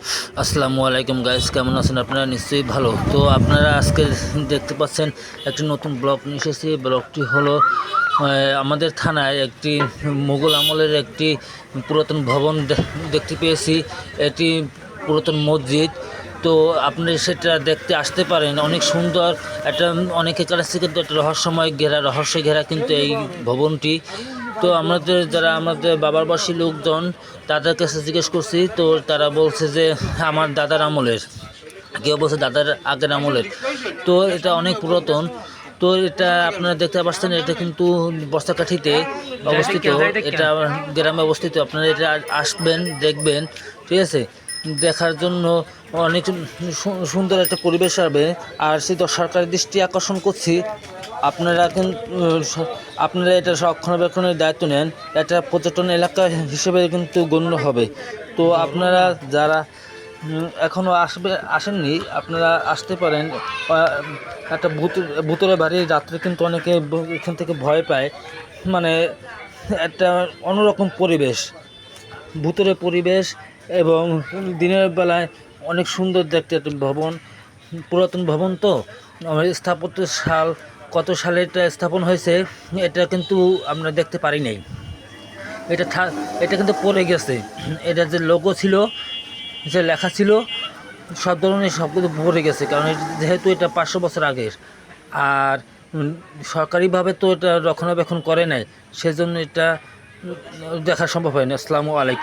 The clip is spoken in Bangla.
আসসালামু আলাইকুম গাইস, কেমন আছেন আপনারা? নিশ্চয়ই ভালো। তো আপনারা আজকে দেখতে পাচ্ছেন একটি নতুন ব্লগ নিয়ে এসেছি। ব্লগটি হলো আমাদের থানায় একটি মুঘল আমলের একটি পুরাতন ভবন দেখতে পেয়েছি। এটি পুরাতন মসজিদ। তো আপনি সেটা দেখতে আসতে পারেন, অনেক সুন্দর। একটা অনেকের কাছে কিন্তু একটা রহস্য ঘেরা কিন্তু এই ভবনটি। তো আমাদের বাবার বয়সী লোকজন, তাদের কাছে জিজ্ঞেস করছি, তো তারা বলছে যে আমার দাদার আমলের, কেউ বলছে দাদার আগের আমলের। তো এটা অনেক পুরাতন। তো এটা আপনারা দেখতে পাচ্ছেন, এটা কিন্তু বস্তাকাঠিতে অবস্থিত, এটা গ্রামে অবস্থিত। আপনারা এটা আসবেন, দেখবেন, ঠিক আছে? দেখার জন্য অনেক সুন্দর একটা পরিবেশ হবে। আর সেই তো সরকারের দৃষ্টি আকর্ষণ করছি, আপনারা কিন্তু আপনারা এটা রক্ষণাবেক্ষণের দায়িত্ব নেন। এটা পর্যটন এলাকা হিসেবে কিন্তু গণ্য হবে। তো আপনারা যারা এখনও আসেননি, আপনারা আসতে পারেন। একটা ভূতুরে বাড়ি, রাত্রে কিন্তু অনেকে এখান থেকে ভয় পায়। মানে একটা অন্যরকম পরিবেশ, ভূতুরে পরিবেশ। এবং দিনের বেলায় অনেক সুন্দর দেখতে একটা ভবন, পুরাতন ভবন। তো স্থাপত্যের কত সালে এটা স্থাপন হয়েছে, এটা কিন্তু আমরা দেখতে পারি নাই। এটা এটা কিন্তু পড়ে গেছে। এটা যে লোগো ছিল, যে লেখা ছিল, সব ধরনের সব কিছু পড়ে গেছে, কারণ যেহেতু এটা 500 বছর আগের। আর সরকারিভাবে তো এটা রক্ষণাবেক্ষণ করে নাই, সেজন্য এটা দেখা সম্ভব হয় না। আসসালামু আলাইকুম।